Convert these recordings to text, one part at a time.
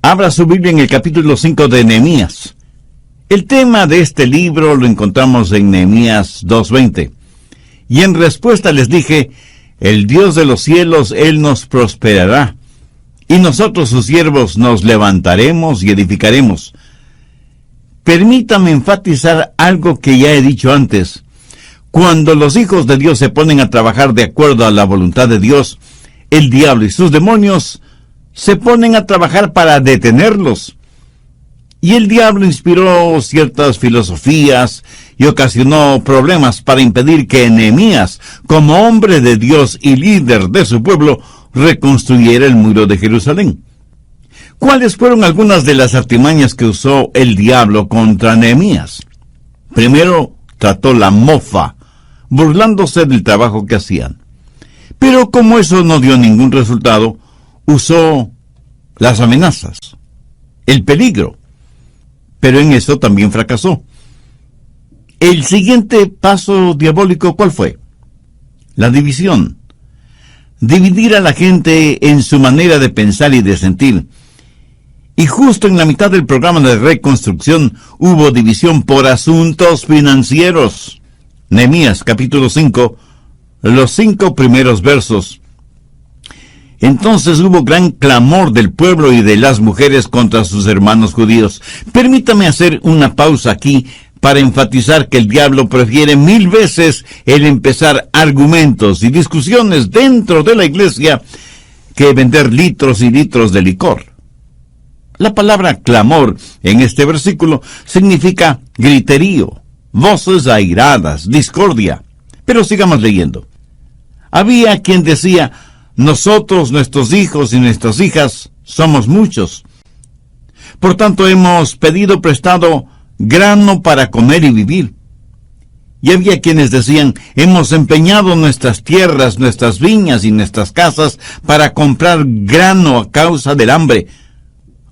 Abra su Biblia en el capítulo 5 de Nehemías. El tema de este libro lo encontramos en Nehemías 2:20. Y en respuesta les dije, el Dios de los cielos, Él nos prosperará, y nosotros sus siervos nos levantaremos y edificaremos. Permítame enfatizar algo que ya he dicho antes. Cuando los hijos de Dios se ponen a trabajar de acuerdo a la voluntad de Dios, el diablo y sus demonios se ponen a trabajar para detenerlos. Y el diablo inspiró ciertas filosofías y ocasionó problemas para impedir que Nehemías, como hombre de Dios y líder de su pueblo, reconstruyera el muro de Jerusalén. ¿Cuáles fueron algunas de las artimañas que usó el diablo contra Nehemías? Primero, trató la mofa, burlándose del trabajo que hacían. Pero como eso no dio ningún resultado, usó las amenazas, el peligro. Pero en eso también fracasó. El siguiente paso diabólico, ¿cuál fue? La división. Dividir a la gente en su manera de pensar y de sentir. Y justo en la mitad del programa de reconstrucción hubo división por asuntos financieros. Nehemías capítulo 5, los 5 primeros versos. Entonces hubo gran clamor del pueblo y de las mujeres contra sus hermanos judíos. Permítame hacer una pausa aquí para enfatizar que el diablo prefiere 1000 veces el empezar argumentos y discusiones dentro de la iglesia que vender litros y litros de licor. La palabra clamor en este versículo significa griterío, voces airadas, discordia. Pero sigamos leyendo. Había quien decía, nosotros, nuestros hijos y nuestras hijas, somos muchos. Por tanto, hemos pedido prestado grano para comer y vivir. Y había quienes decían, hemos empeñado nuestras tierras, nuestras viñas y nuestras casas para comprar grano a causa del hambre.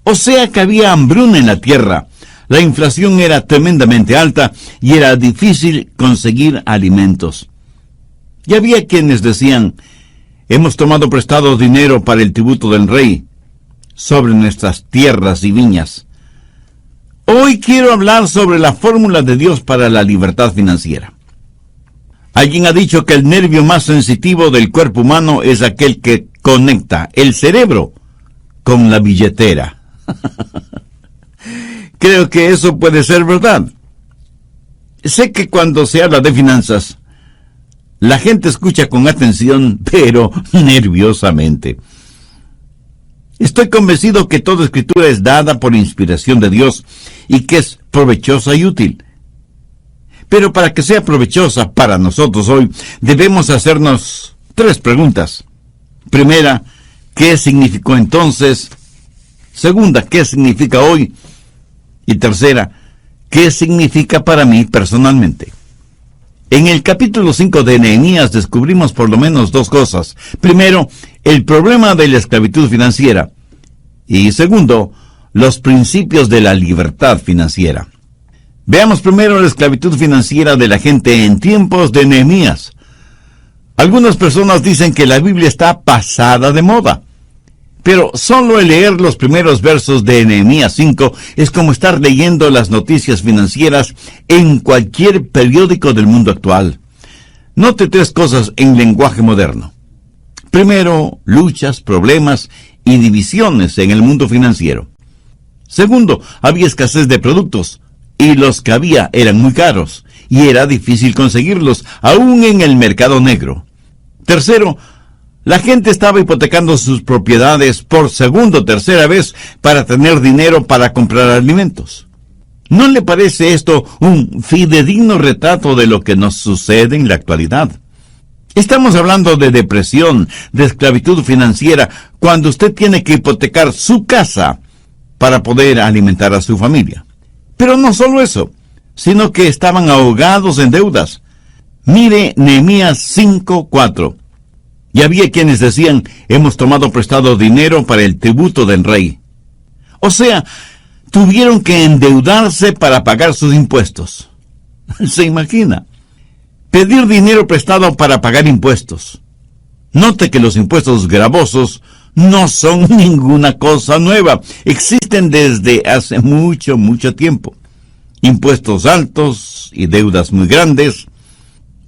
O sea que había hambruna en la tierra. La inflación era tremendamente alta y era difícil conseguir alimentos. Y había quienes decían, hemos tomado prestado dinero para el tributo del rey sobre nuestras tierras y viñas. Hoy quiero hablar sobre la fórmula de Dios para la libertad financiera. Alguien ha dicho que el nervio más sensitivo del cuerpo humano es aquel que conecta el cerebro con la billetera. Creo que eso puede ser verdad. Sé que cuando se habla de finanzas, la gente escucha con atención, pero nerviosamente. Estoy convencido que toda escritura es dada por inspiración de Dios y que es provechosa y útil. Pero para que sea provechosa para nosotros hoy, debemos hacernos 3 preguntas. Primera, ¿qué significó entonces? Segunda, ¿qué significa hoy? Y tercera, ¿qué significa para mí personalmente? En el capítulo 5 de Nehemías descubrimos por lo menos 2 cosas. Primero, el problema de la esclavitud financiera. Y segundo, los principios de la libertad financiera. Veamos primero la esclavitud financiera de la gente en tiempos de Nehemías. Algunas personas dicen que la Biblia está pasada de moda. Pero solo el leer los primeros versos de Nehemías 5 es como estar leyendo las noticias financieras en cualquier periódico del mundo actual. Note 3 cosas en lenguaje moderno. Primero, luchas, problemas y divisiones en el mundo financiero. Segundo, había escasez de productos, y los que había eran muy caros, y era difícil conseguirlos, aún en el mercado negro. Tercero, la gente estaba hipotecando sus propiedades por segunda o tercera vez para tener dinero para comprar alimentos. ¿No le parece esto un fidedigno retrato de lo que nos sucede en la actualidad? Estamos hablando de depresión, de esclavitud financiera, cuando usted tiene que hipotecar su casa para poder alimentar a su familia. Pero no solo eso, sino que estaban ahogados en deudas. Mire Nehemías 5:4. Y había quienes decían, hemos tomado prestado dinero para el tributo del rey. O sea, tuvieron que endeudarse para pagar sus impuestos. ¿Se imagina? Pedir dinero prestado para pagar impuestos. Note que los impuestos gravosos no son ninguna cosa nueva. Existen desde hace mucho, mucho tiempo. Impuestos altos y deudas muy grandes.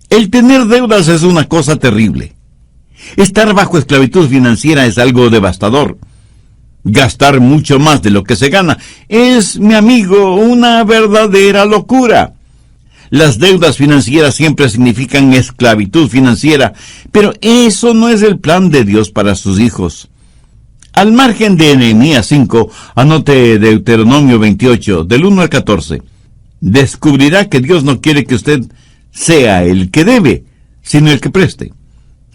El tener deudas es una cosa terrible. Estar bajo esclavitud financiera es algo devastador. Gastar mucho más de lo que se gana es, mi amigo, una verdadera locura. Las deudas financieras siempre significan esclavitud financiera, pero eso no es el plan de Dios para sus hijos. Al margen de Nehemías 5, anote Deuteronomio 28, del 1 al 14. Descubrirá que Dios no quiere que usted sea el que debe, sino el que preste.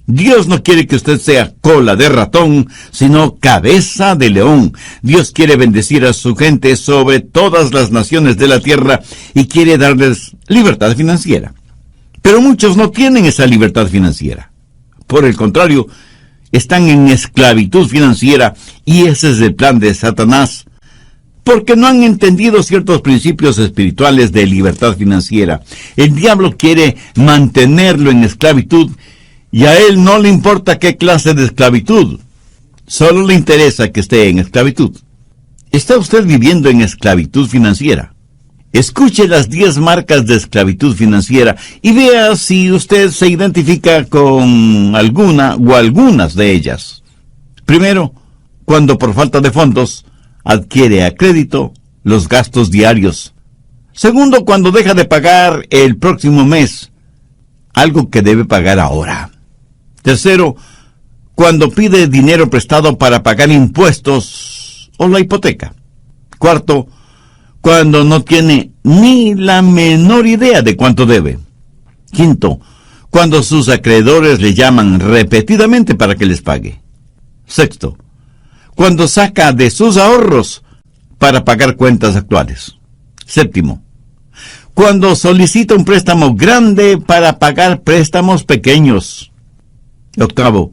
Dios no quiere que usted sea cola de ratón, sino cabeza de león. Dios quiere bendecir a su gente sobre todas las naciones de la tierra y quiere darles libertad financiera. Pero muchos no tienen esa libertad financiera. Por el contrario, están en esclavitud financiera y ese es el plan de Satanás, porque no han entendido ciertos principios espirituales de libertad financiera. El diablo quiere mantenerlo en esclavitud y a él no le importa qué clase de esclavitud. Solo le interesa que esté en esclavitud. ¿Está usted viviendo en esclavitud financiera? Escuche las 10 marcas de esclavitud financiera y vea si usted se identifica con alguna o algunas de ellas. Primero, cuando por falta de fondos adquiere a crédito los gastos diarios. Segundo, cuando deja de pagar el próximo mes algo que debe pagar ahora. Tercero, cuando pide dinero prestado para pagar impuestos o la hipoteca. Cuarto, cuando no tiene ni la menor idea de cuánto debe. Quinto, cuando sus acreedores le llaman repetidamente para que les pague. Sexto, cuando saca de sus ahorros para pagar cuentas actuales. Séptimo, cuando solicita un préstamo grande para pagar préstamos pequeños. Octavo,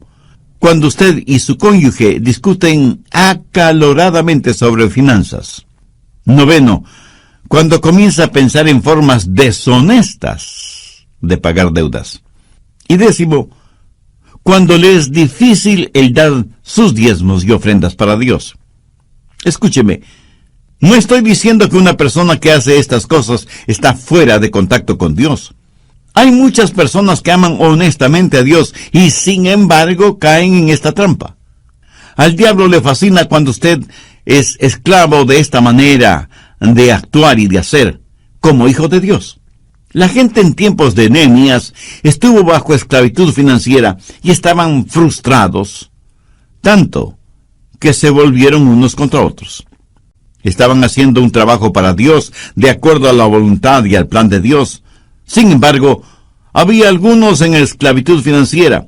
cuando usted y su cónyuge discuten acaloradamente sobre finanzas. Noveno, cuando comienza a pensar en formas deshonestas de pagar deudas. Y décimo, cuando le es difícil el dar sus diezmos y ofrendas para Dios. Escúcheme, no estoy diciendo que una persona que hace estas cosas está fuera de contacto con Dios. Hay muchas personas que aman honestamente a Dios y sin embargo caen en esta trampa. Al diablo le fascina cuando usted es esclavo de esta manera de actuar y de hacer, como hijo de Dios. La gente en tiempos de Nehemías estuvo bajo esclavitud financiera y estaban frustrados, tanto que se volvieron unos contra otros. Estaban haciendo un trabajo para Dios de acuerdo a la voluntad y al plan de Dios. Sin embargo, había algunos en esclavitud financiera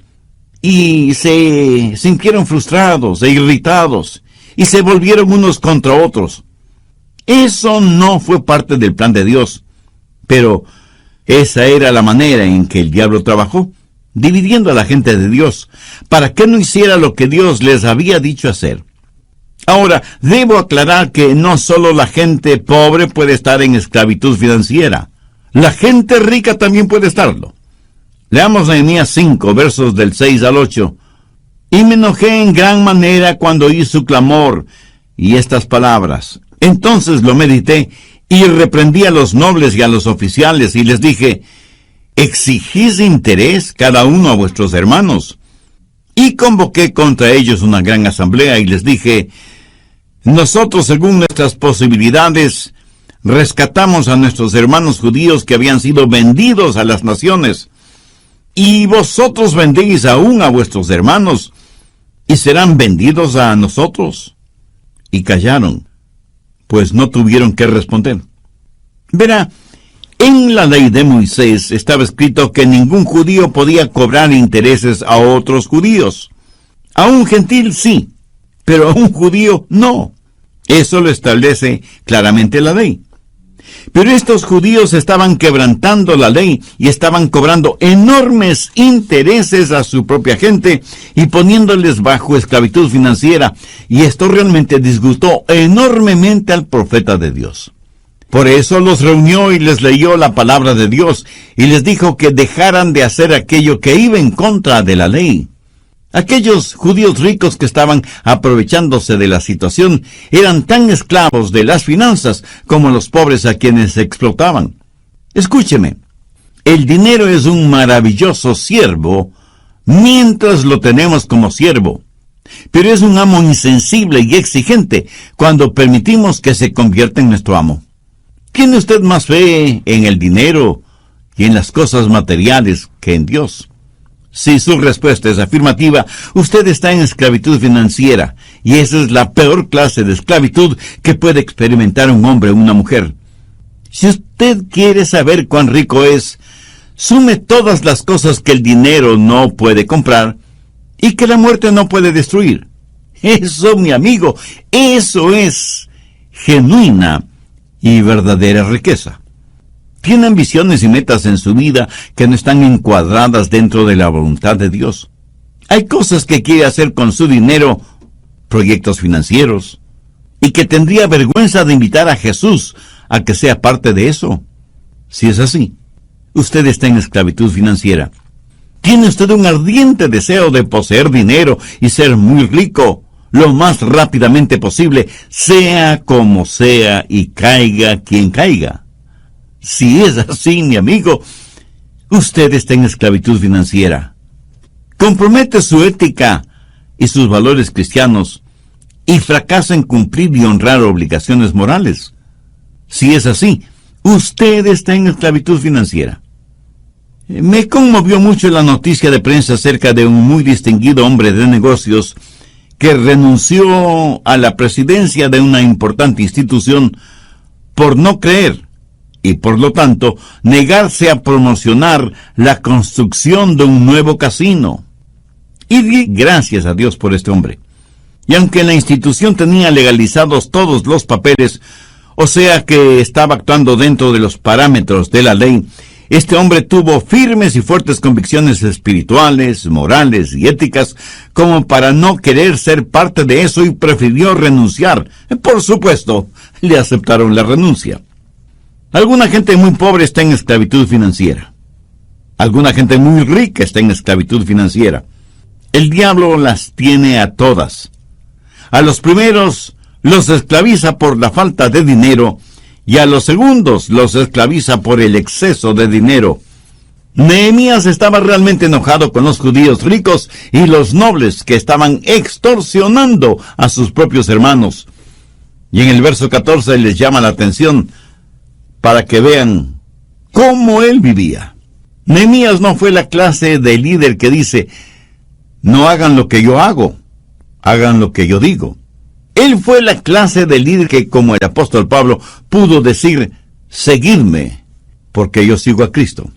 y se sintieron frustrados e irritados y se volvieron unos contra otros. Eso no fue parte del plan de Dios, pero esa era la manera en que el diablo trabajó, dividiendo a la gente de Dios, para que no hiciera lo que Dios les había dicho hacer. Ahora, debo aclarar que no solo la gente pobre puede estar en esclavitud financiera. La gente rica también puede estarlo. Leamos Nehemías 5, versos del 6 al 8. Y me enojé en gran manera cuando oí su clamor y estas palabras. Entonces lo medité y reprendí a los nobles y a los oficiales y les dije, exigís interés cada uno a vuestros hermanos. Y convoqué contra ellos una gran asamblea y les dije, nosotros según nuestras posibilidades rescatamos a nuestros hermanos judíos que habían sido vendidos a las naciones, y vosotros vendéis aún a vuestros hermanos, y serán vendidos a nosotros. Y callaron, pues no tuvieron que responder. Verá, en la ley de Moisés estaba escrito que ningún judío podía cobrar intereses a otros judíos. A un gentil sí, pero a un judío no. Eso lo establece claramente la ley. Pero estos judíos estaban quebrantando la ley y estaban cobrando enormes intereses a su propia gente y poniéndoles bajo esclavitud financiera, y esto realmente disgustó enormemente al profeta de Dios. Por eso los reunió y les leyó la palabra de Dios y les dijo que dejaran de hacer aquello que iba en contra de la ley. Aquellos judíos ricos que estaban aprovechándose de la situación eran tan esclavos de las finanzas como los pobres a quienes explotaban. Escúcheme, el dinero es un maravilloso siervo mientras lo tenemos como siervo, pero es un amo insensible y exigente cuando permitimos que se convierta en nuestro amo. ¿Tiene usted más fe en el dinero y en las cosas materiales que en Dios? Si su respuesta es afirmativa, usted está en esclavitud financiera, y esa es la peor clase de esclavitud que puede experimentar un hombre o una mujer. Si usted quiere saber cuán rico es, sume todas las cosas que el dinero no puede comprar y que la muerte no puede destruir. Eso, mi amigo, eso es genuina y verdadera riqueza. Tiene ambiciones y metas en su vida que no están encuadradas dentro de la voluntad de Dios. Hay cosas que quiere hacer con su dinero, proyectos financieros, y que tendría vergüenza de invitar a Jesús a que sea parte de eso. Si es así, usted está en esclavitud financiera. Tiene usted un ardiente deseo de poseer dinero y ser muy rico lo más rápidamente posible, sea como sea y caiga quien caiga. Si es así, mi amigo, usted está en esclavitud financiera. Compromete su ética y sus valores cristianos y fracasa en cumplir y honrar obligaciones morales. Si es así, usted está en esclavitud financiera. Me conmovió mucho la noticia de prensa acerca de un muy distinguido hombre de negocios que renunció a la presidencia de una importante institución por no creer y por lo tanto negarse a promocionar la construcción de un nuevo casino. Y di gracias a Dios por este hombre. Y aunque la institución tenía legalizados todos los papeles, o sea que estaba actuando dentro de los parámetros de la ley, este hombre tuvo firmes y fuertes convicciones espirituales, morales y éticas como para no querer ser parte de eso y prefirió renunciar. Por supuesto, le aceptaron la renuncia. Alguna gente muy pobre está en esclavitud financiera. Alguna gente muy rica está en esclavitud financiera. El diablo las tiene a todas. A los primeros los esclaviza por la falta de dinero y a los segundos los esclaviza por el exceso de dinero. Nehemías estaba realmente enojado con los judíos ricos y los nobles que estaban extorsionando a sus propios hermanos. Y en el verso 14 les llama la atención para que vean cómo él vivía. Nehemías no fue la clase de líder que dice, no hagan lo que yo hago, hagan lo que yo digo. Él fue la clase de líder que, como el apóstol Pablo, pudo decir, seguidme, porque yo sigo a Cristo.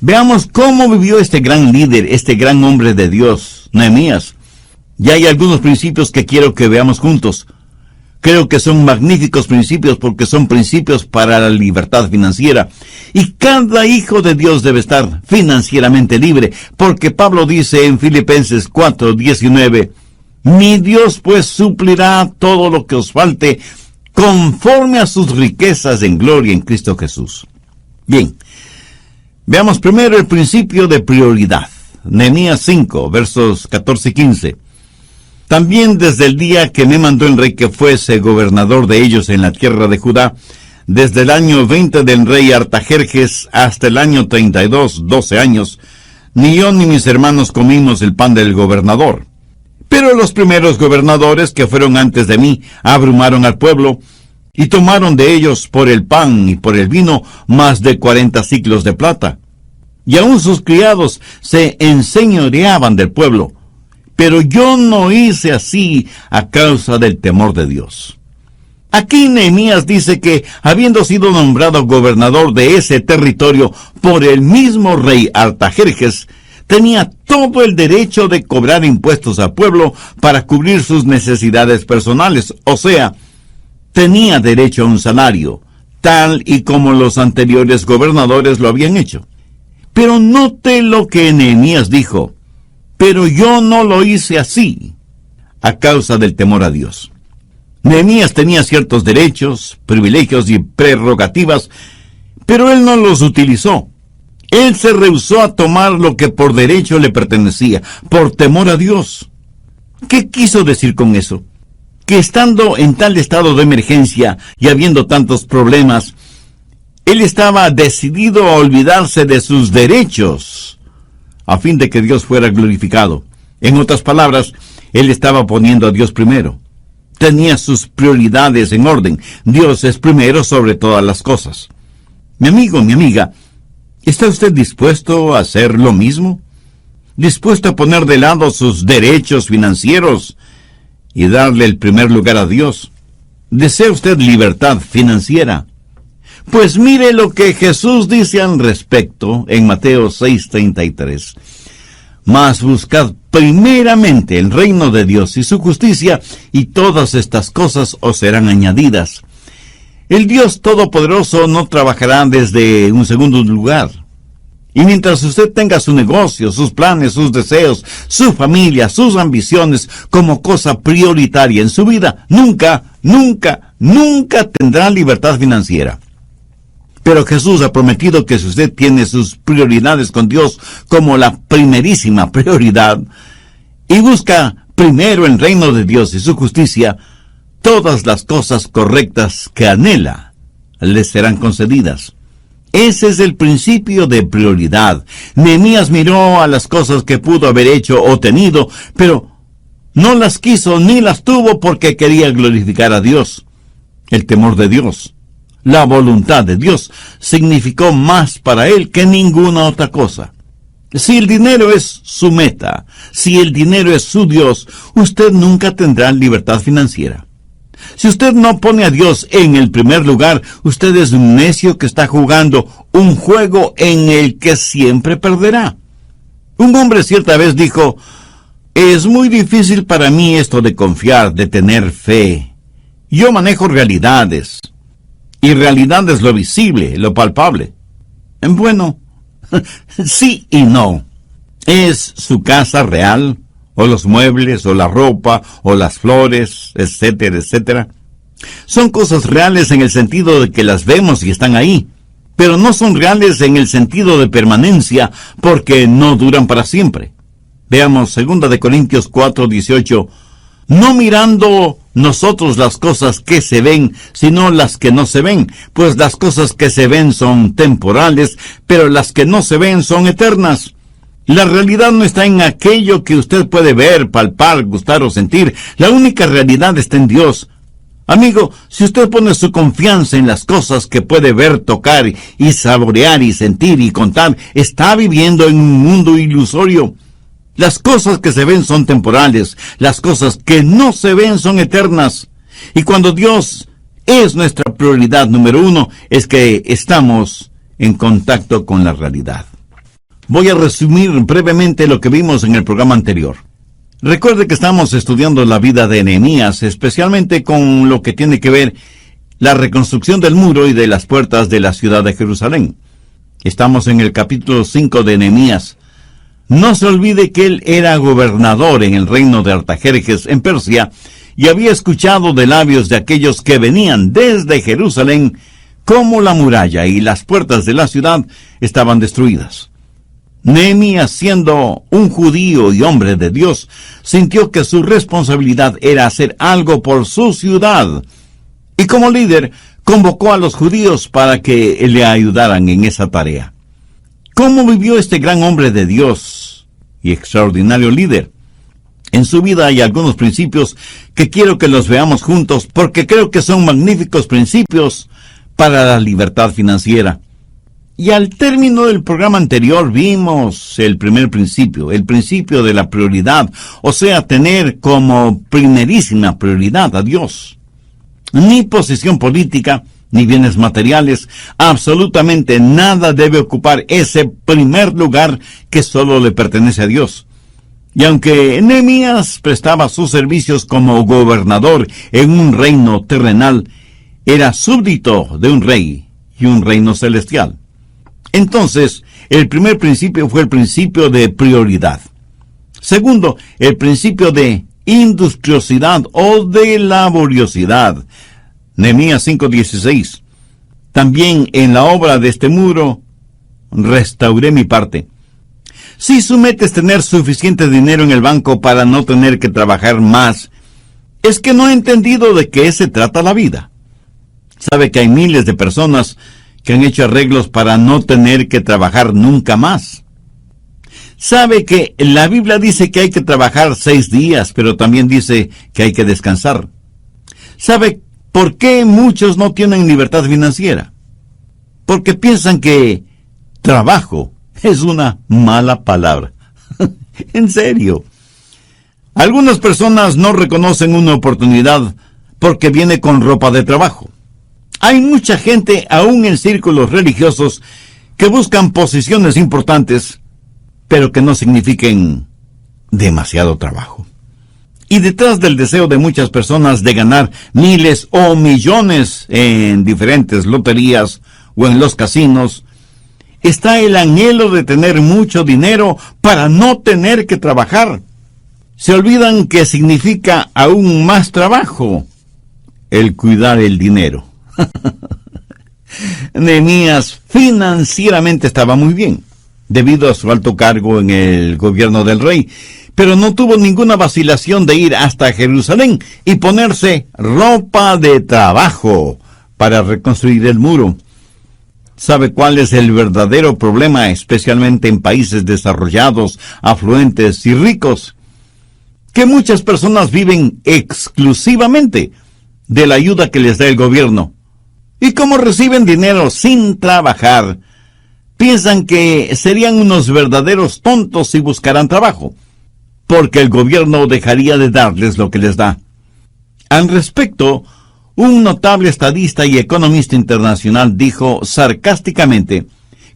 Veamos cómo vivió este gran líder, este gran hombre de Dios, Nehemías. Y hay algunos principios que quiero que veamos juntos. Creo que son magníficos principios porque son principios para la libertad financiera. Y cada hijo de Dios debe estar financieramente libre, porque Pablo dice en Filipenses 4:19, mi Dios pues suplirá todo lo que os falte conforme a sus riquezas en gloria en Cristo Jesús. Bien, veamos primero el principio de prioridad. Nehemías 5, versos 14 y 15. También desde el día que me mandó el rey que fuese gobernador de ellos en la tierra de Judá, desde el año 20 del rey Artajerjes hasta el año 32, 12 años, ni yo ni mis hermanos comimos el pan del gobernador. Pero los primeros gobernadores que fueron antes de mí abrumaron al pueblo y tomaron de ellos por el pan y por el vino más de 40 siclos de plata. Y aun sus criados se enseñoreaban del pueblo. Pero yo no hice así a causa del temor de Dios. Aquí Nehemías dice que, habiendo sido nombrado gobernador de ese territorio por el mismo rey Artajerjes, tenía todo el derecho de cobrar impuestos al pueblo para cubrir sus necesidades personales. O sea, tenía derecho a un salario, tal y como los anteriores gobernadores lo habían hecho. Pero note lo que Nehemías dijo. Pero yo no lo hice así, a causa del temor a Dios. Nehemías tenía ciertos derechos, privilegios y prerrogativas, pero él no los utilizó. Él se rehusó a tomar lo que por derecho le pertenecía, por temor a Dios. ¿Qué quiso decir con eso? Que estando en tal estado de emergencia y habiendo tantos problemas, él estaba decidido a olvidarse de sus derechos, a fin de que Dios fuera glorificado. En otras palabras, él estaba poniendo a Dios primero. Tenía sus prioridades en orden. Dios es primero sobre todas las cosas. Mi amigo, mi amiga, ¿está usted dispuesto a hacer lo mismo? ¿Dispuesto a poner de lado sus derechos financieros y darle el primer lugar a Dios? ¿Desea usted libertad financiera? Pues mire lo que Jesús dice al respecto en Mateo 6:33. Mas buscad primeramente el reino de Dios y su justicia, y todas estas cosas os serán añadidas. El Dios Todopoderoso no trabajará desde un segundo lugar. Y mientras usted tenga su negocio, sus planes, sus deseos, su familia, sus ambiciones como cosa prioritaria en su vida, nunca tendrá libertad financiera. Pero Jesús ha prometido que si usted tiene sus prioridades con Dios como la primerísima prioridad, y busca primero el reino de Dios y su justicia, todas las cosas correctas que anhela le serán concedidas. Ese es el principio de prioridad. Nehemías miró a las cosas que pudo haber hecho o tenido, pero no las quiso ni las tuvo porque quería glorificar a Dios. El temor de Dios, la voluntad de Dios, significó más para él que ninguna otra cosa. Si el dinero es su meta, si el dinero es su Dios, usted nunca tendrá libertad financiera. Si usted no pone a Dios en el primer lugar, usted es un necio que está jugando un juego en el que siempre perderá. Un hombre cierta vez dijo: es muy difícil para mí esto de confiar, de tener fe. Yo manejo realidades. Y realidad es lo visible, lo palpable. Bueno, sí y no. ¿Es su casa real? ¿O los muebles, o la ropa, o las flores, etcétera, etcétera? Son cosas reales en el sentido de que las vemos y están ahí, pero no son reales en el sentido de permanencia, porque no duran para siempre. Veamos 2 de Corintios 4:18. No mirando nosotros las cosas que se ven, sino las que no se ven, pues las cosas que se ven son temporales, pero las que no se ven son eternas. La realidad no está en aquello que usted puede ver, palpar, gustar o sentir. La única realidad está en Dios. Amigo, si usted pone su confianza en las cosas que puede ver, tocar y saborear y sentir y contar, está viviendo en un mundo ilusorio. Las cosas que se ven son temporales, las cosas que no se ven son eternas. Y cuando Dios es nuestra prioridad número uno, es que estamos en contacto con la realidad. Voy a resumir brevemente lo que vimos en el programa anterior. Recuerde que estamos estudiando la vida de Nehemías, especialmente con lo que tiene que ver la reconstrucción del muro y de las puertas de la ciudad de Jerusalén. Estamos en el capítulo 5 de Nehemías. No se olvide que él era gobernador en el reino de Artajerjes en Persia y había escuchado de labios de aquellos que venían desde Jerusalén cómo la muralla y las puertas de la ciudad estaban destruidas. Nehemías, siendo un judío y hombre de Dios, sintió que su responsabilidad era hacer algo por su ciudad. Y como líder, convocó a los judíos para que le ayudaran en esa tarea. ¿Cómo vivió este gran hombre de Dios y extraordinario líder? En su vida hay algunos principios que quiero que los veamos juntos porque creo que son magníficos principios para la libertad financiera. Y al término del programa anterior vimos el primer principio, el principio de la prioridad, o sea, tener como primerísima prioridad a Dios. Ni posición política, ni bienes materiales, absolutamente nada debe ocupar ese primer lugar que solo le pertenece a Dios. Y aunque Nehemías prestaba sus servicios como gobernador en un reino terrenal, era súbdito de un rey y un reino celestial. Entonces, el primer principio fue el principio de prioridad. Segundo, el principio de industriosidad o de laboriosidad. Nehemías 5:16. También en la obra de este muro, restauré mi parte. Si su meta es tener suficiente dinero en el banco para no tener que trabajar más, es que no ha entendido de qué se trata la vida. Sabe que hay miles de personas que han hecho arreglos para no tener que trabajar nunca más. Sabe que la Biblia dice que hay que trabajar 6 días, pero también dice que hay que descansar. ¿Sabe por qué muchos no tienen libertad financiera? Porque piensan que trabajo es una mala palabra. En serio. Algunas personas no reconocen una oportunidad porque viene con ropa de trabajo. Hay mucha gente, aún en círculos religiosos, que buscan posiciones importantes, pero que no signifiquen demasiado trabajo. Y detrás del deseo de muchas personas de ganar miles o millones en diferentes loterías o en los casinos, está el anhelo de tener mucho dinero para no tener que trabajar. Se olvidan que significa aún más trabajo el cuidar el dinero. Nehemías financieramente estaba muy bien, debido a su alto cargo en el gobierno del rey, pero no tuvo ninguna vacilación de ir hasta Jerusalén y ponerse ropa de trabajo para reconstruir el muro. ¿Sabe cuál es el verdadero problema, especialmente en países desarrollados, afluentes y ricos? Que muchas personas viven exclusivamente de la ayuda que les da el gobierno. Y como reciben dinero sin trabajar, piensan que serían unos verdaderos tontos si buscaran trabajo, porque el gobierno dejaría de darles lo que les da. Al respecto, un notable estadista y economista internacional dijo sarcásticamente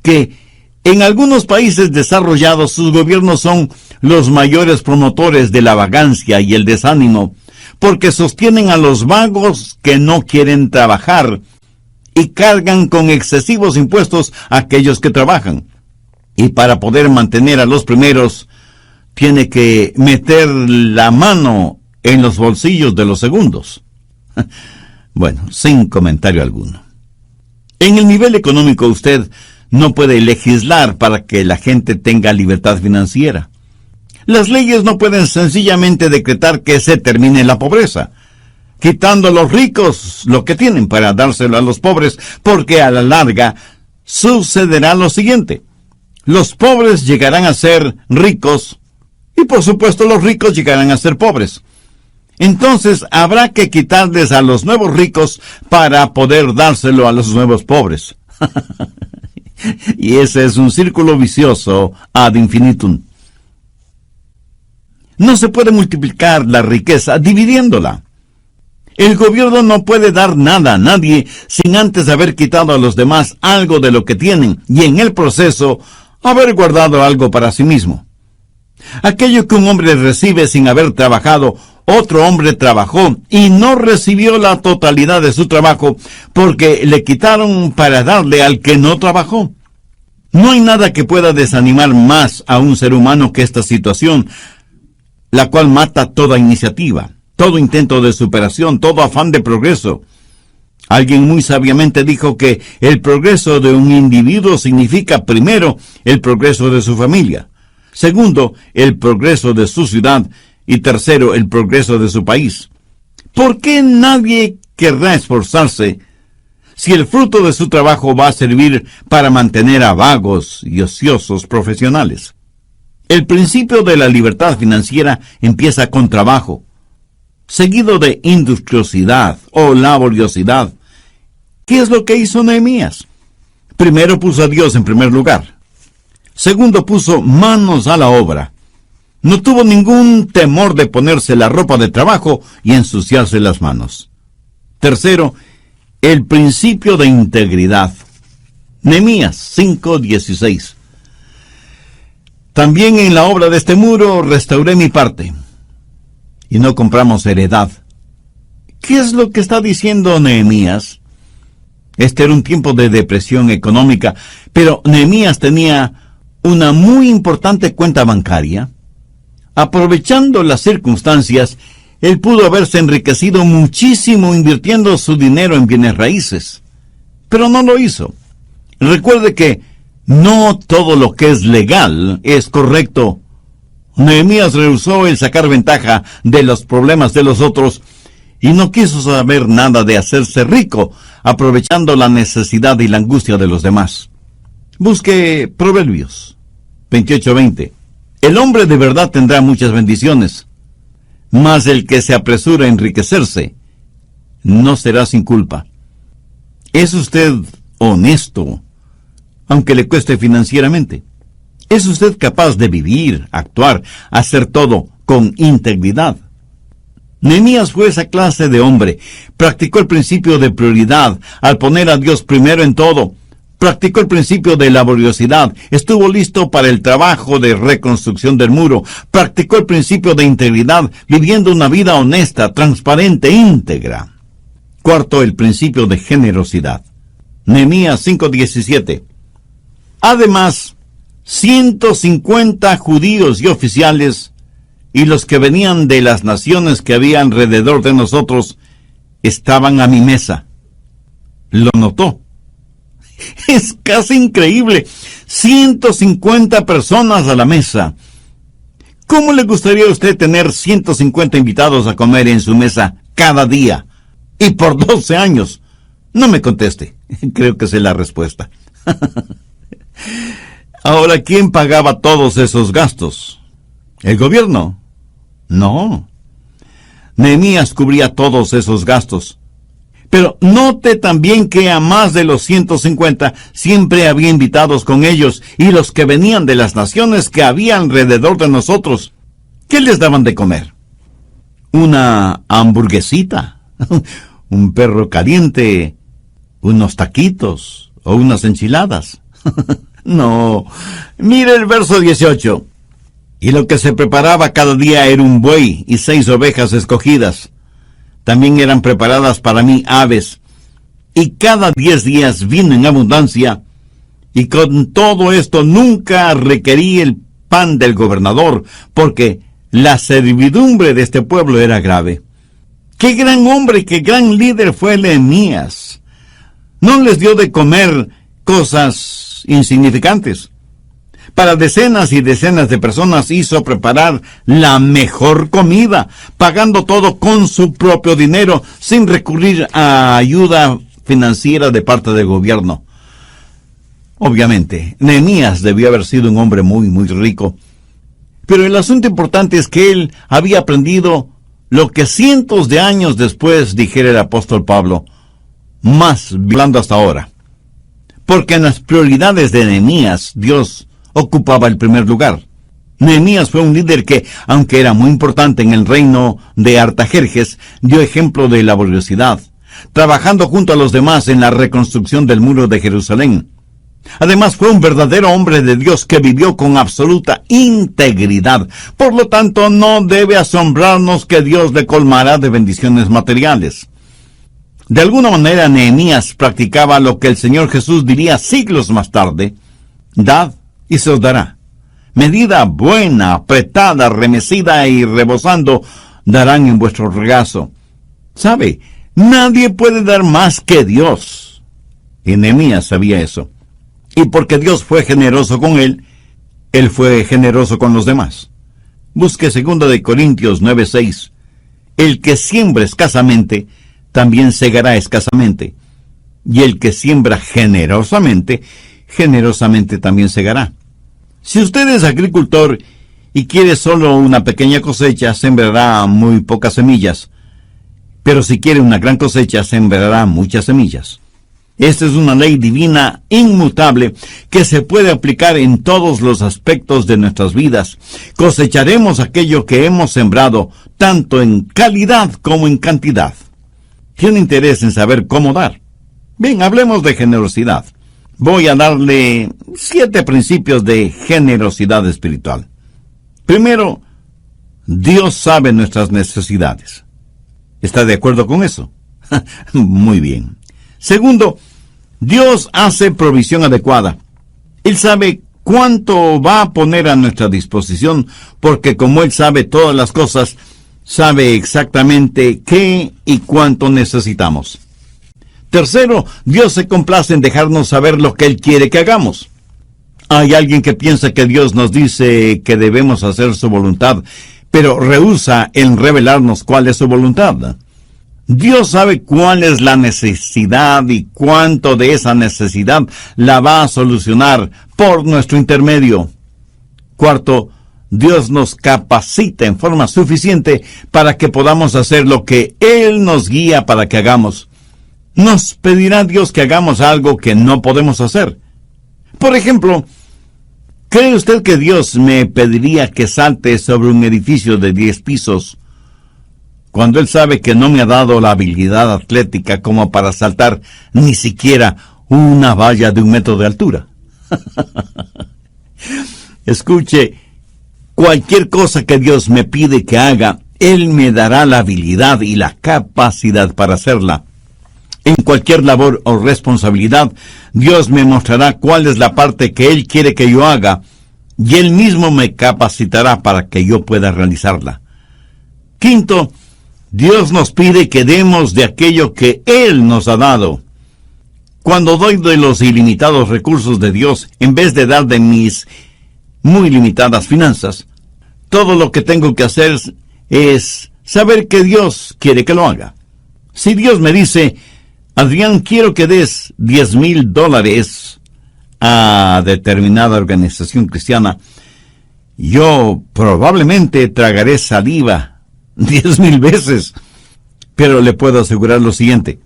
que en algunos países desarrollados sus gobiernos son los mayores promotores de la vagancia y el desánimo, porque sostienen a los vagos que no quieren trabajar y cargan con excesivos impuestos a aquellos que trabajan. Y para poder mantener a los primeros, tiene que meter la mano en los bolsillos de los segundos. Bueno, sin comentario alguno. En el nivel económico usted no puede legislar para que la gente tenga libertad financiera. Las leyes no pueden sencillamente decretar que se termine la pobreza, quitando a los ricos lo que tienen para dárselo a los pobres, porque a la larga sucederá lo siguiente. Los pobres llegarán a ser ricos y por supuesto los ricos llegarán a ser pobres. Entonces habrá que quitarles a los nuevos ricos para poder dárselo a los nuevos pobres. Y ese es un círculo vicioso ad infinitum. No se puede multiplicar la riqueza dividiéndola. El gobierno no puede dar nada a nadie sin antes haber quitado a los demás algo de lo que tienen y en el proceso haber guardado algo para sí mismo. Aquello que un hombre recibe sin haber trabajado, otro hombre trabajó y no recibió la totalidad de su trabajo porque le quitaron para darle al que no trabajó. No hay nada que pueda desanimar más a un ser humano que esta situación, la cual mata toda iniciativa, todo intento de superación, todo afán de progreso. Alguien muy sabiamente dijo que el progreso de un individuo significa, primero, el progreso de su familia, segundo, el progreso de su ciudad y tercero, el progreso de su país. ¿Por qué nadie querrá esforzarse si el fruto de su trabajo va a servir para mantener a vagos y ociosos profesionales? El principio de la libertad financiera empieza con trabajo, seguido de industriosidad o laboriosidad. ¿Qué es lo que hizo Nehemías? Primero puso a Dios en primer lugar. Segundo, puso manos a la obra. No tuvo ningún temor de ponerse la ropa de trabajo y ensuciarse las manos. Tercero, el principio de integridad. Nehemías 5:16. También en la obra de este muro restauré mi parte. Y no compramos heredad. ¿Qué es lo que está diciendo Nehemías? Este era un tiempo de depresión económica, pero Nehemías tenía una muy importante cuenta bancaria. Aprovechando las circunstancias, él pudo haberse enriquecido muchísimo invirtiendo su dinero en bienes raíces. Pero no lo hizo. Recuerde que No todo lo que es legal es correcto. Nehemías rehusó el sacar ventaja de los problemas de los otros y no quiso saber nada de hacerse rico, aprovechando la necesidad y la angustia de los demás. Busque Proverbios 28:20. El hombre de verdad tendrá muchas bendiciones, mas el que se apresura a enriquecerse no será sin culpa. ¿Es usted honesto, aunque le cueste financieramente? ¿Es usted capaz de vivir, actuar, hacer todo con integridad? Nehemías fue esa clase de hombre. Practicó el principio de prioridad al poner a Dios primero en todo. Practicó el principio de laboriosidad. Estuvo listo para el trabajo de reconstrucción del muro. Practicó el principio de integridad, viviendo una vida honesta, transparente, íntegra. Cuarto, el principio de generosidad. Nehemías 5:17. Además, 150 judíos y oficiales y los que venían de las naciones que había alrededor de nosotros estaban a mi mesa. Lo notó. Es casi increíble. 150 personas a la mesa. ¿Cómo le gustaría a usted tener 150 invitados a comer en su mesa cada día? Y por 12 años. No me conteste. Creo que sé la respuesta. Ahora, ¿quién pagaba todos esos gastos? ¿El gobierno? No. Nehemías cubría todos esos gastos. Pero note también que a más de los 150 siempre había invitados con ellos y los que venían de las naciones que había alrededor de nosotros. ¿Qué les daban de comer? ¿Una hamburguesita? ¿Un perro caliente? ¿Unos taquitos? ¿O unas enchiladas? No. Mire el verso 18. Y lo que se preparaba cada día era un buey y 6 ovejas escogidas. También eran preparadas para mí aves. Y cada 10 días vino en abundancia. Y con todo esto nunca requerí el pan del gobernador, porque la servidumbre de este pueblo era grave. ¡Qué gran hombre, qué gran líder fue Nehemías! No les dio de comer cosas insignificantes. Para decenas y decenas de personas hizo preparar la mejor comida, pagando todo con su propio dinero, sin recurrir a ayuda financiera de parte del gobierno. Obviamente, Nehemías debió haber sido un hombre muy rico. Pero el asunto importante es que él había aprendido lo que cientos de años después dijera el apóstol Pablo, más hablando hasta ahora. Porque en las prioridades de Nehemías, Dios ocupaba el primer lugar. Nehemías fue un líder que, aunque era muy importante en el reino de Artajerjes, dio ejemplo de laboriosidad, trabajando junto a los demás en la reconstrucción del muro de Jerusalén. Además, fue un verdadero hombre de Dios que vivió con absoluta integridad. Por lo tanto, no debe asombrarnos que Dios le colmará de bendiciones materiales. De alguna manera, Nehemías practicaba lo que el Señor Jesús diría siglos más tarde: dad y se os dará. Medida buena, apretada, remecida y rebosando, darán en vuestro regazo. ¿Sabe? Nadie puede dar más que Dios. Y Nehemías sabía eso. Y porque Dios fue generoso con él fue generoso con los demás. Busque 2 Corintios 9:6. El que siembra escasamente, también segará escasamente. Y el que siembra generosamente, generosamente también segará. Si usted es agricultor y quiere solo una pequeña cosecha, sembrará muy pocas semillas. Pero si quiere una gran cosecha, sembrará muchas semillas. Esta es una ley divina inmutable que se puede aplicar en todos los aspectos de nuestras vidas. Cosecharemos aquello que hemos sembrado, tanto en calidad como en cantidad. ¿Tiene interés en saber cómo dar? Bien, hablemos de generosidad. Voy a darle 7 principios de generosidad espiritual. Primero, Dios sabe nuestras necesidades. ¿Está de acuerdo con eso? Muy bien. Segundo, Dios hace provisión adecuada. Él sabe cuánto va a poner a nuestra disposición, porque como Él sabe todas las cosas, sabe exactamente qué y cuánto necesitamos. Tercero, Dios se complace en dejarnos saber lo que Él quiere que hagamos. Hay alguien que piensa que Dios nos dice que debemos hacer su voluntad, pero rehúsa en revelarnos cuál es su voluntad. Dios sabe cuál es la necesidad y cuánto de esa necesidad la va a solucionar por nuestro intermedio. Cuarto, Dios nos capacita en forma suficiente para que podamos hacer lo que Él nos guía para que hagamos. Nos pedirá Dios que hagamos algo que no podemos hacer. Por ejemplo, ¿cree usted que Dios me pediría que salte sobre un edificio de 10 pisos cuando Él sabe que no me ha dado la habilidad atlética como para saltar ni siquiera una valla de 1 metro de altura? Escuche, cualquier cosa que Dios me pide que haga, Él me dará la habilidad y la capacidad para hacerla. En cualquier labor o responsabilidad, Dios me mostrará cuál es la parte que Él quiere que yo haga, y Él mismo me capacitará para que yo pueda realizarla. Quinto, Dios nos pide que demos de aquello que Él nos ha dado. Cuando doy de los ilimitados recursos de Dios, en vez de dar de mis muy limitadas finanzas, todo lo que tengo que hacer es saber que Dios quiere que lo haga. Si Dios me dice, Adrián, quiero que des $10,000 a determinada organización cristiana, yo probablemente tragaré saliva 10,000 veces. Pero le puedo asegurar lo siguiente: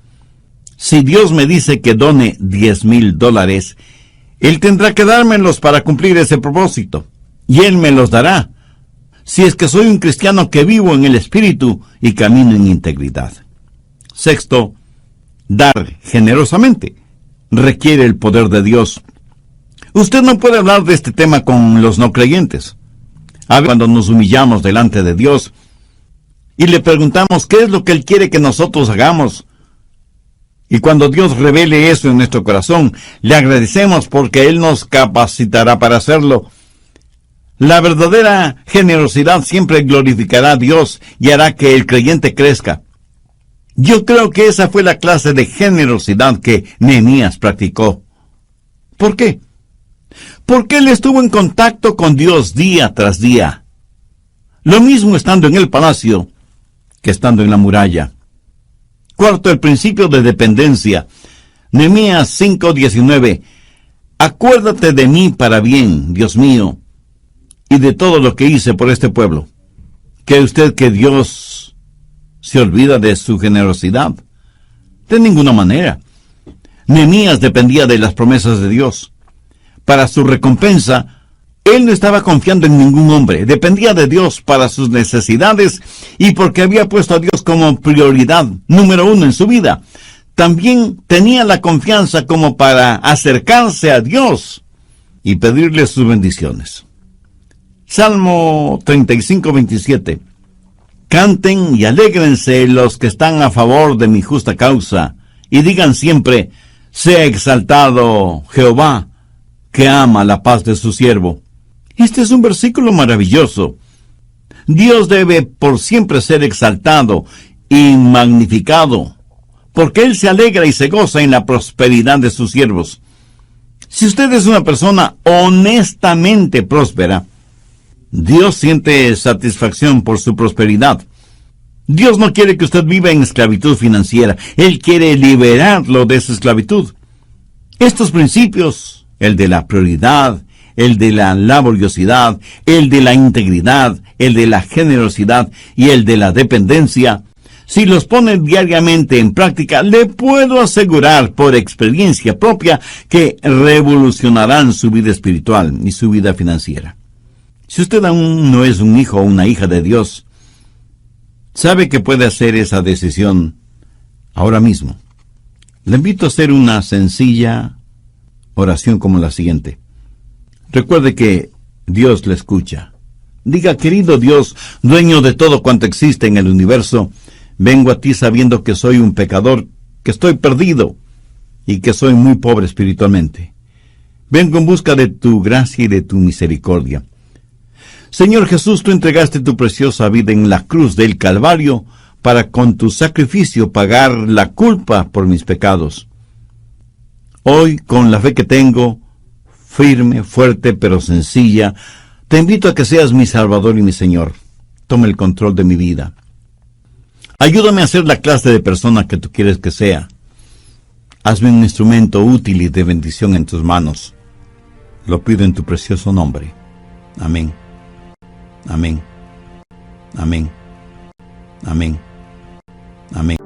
si Dios me dice que done $10,000, Él tendrá que dármelos para cumplir ese propósito, y Él me los dará, si es que soy un cristiano que vivo en el Espíritu y camino en integridad. Sexto, dar generosamente requiere el poder de Dios. Usted no puede hablar de este tema con los no creyentes. A veces cuando nos humillamos delante de Dios y le preguntamos qué es lo que Él quiere que nosotros hagamos, y cuando Dios revele eso en nuestro corazón, le agradecemos porque Él nos capacitará para hacerlo. La verdadera generosidad siempre glorificará a Dios y hará que el creyente crezca. Yo creo que esa fue la clase de generosidad que Nehemías practicó. ¿Por qué? Porque él estuvo en contacto con Dios día tras día. Lo mismo estando en el palacio que estando en la muralla. Cuarto, el principio de dependencia. Nehemías 5:19. Acuérdate de mí para bien, Dios mío, y de todo lo que hice por este pueblo. ¿Cree usted que Dios se olvida de su generosidad? De ninguna manera. Nehemías dependía de las promesas de Dios. Para su recompensa, él no estaba confiando en ningún hombre, dependía de Dios para sus necesidades y porque había puesto a Dios como prioridad número 1 en su vida. También tenía la confianza como para acercarse a Dios y pedirle sus bendiciones. Salmo 35:27. Canten y alégrense los que están a favor de mi justa causa, y digan siempre, sea exaltado Jehová, que ama la paz de su siervo. Este es un versículo maravilloso. Dios debe por siempre ser exaltado y magnificado, porque Él se alegra y se goza en la prosperidad de sus siervos. Si usted es una persona honestamente próspera, Dios siente satisfacción por su prosperidad. Dios no quiere que usted viva en esclavitud financiera. Él quiere liberarlo de esa esclavitud. Estos principios, el de la prioridad, el de la laboriosidad, el de la integridad, el de la generosidad y el de la dependencia, si los pone diariamente en práctica, le puedo asegurar por experiencia propia que revolucionarán su vida espiritual y su vida financiera. Si usted aún no es un hijo o una hija de Dios, sabe que puede hacer esa decisión ahora mismo. Le invito a hacer una sencilla oración como la siguiente. Recuerde que Dios le escucha. Diga, querido Dios, dueño de todo cuanto existe en el universo, vengo a ti sabiendo que soy un pecador, que estoy perdido y que soy muy pobre espiritualmente. Vengo en busca de tu gracia y de tu misericordia. Señor Jesús, tú entregaste tu preciosa vida en la cruz del Calvario para con tu sacrificio pagar la culpa por mis pecados. Hoy, con la fe que tengo, firme, fuerte, pero sencilla. Te invito a que seas mi Salvador y mi Señor. Toma el control de mi vida. Ayúdame a ser la clase de persona que tú quieres que sea. Hazme un instrumento útil y de bendición en tus manos. Lo pido en tu precioso nombre. Amén. Amén. Amén. Amén. Amén.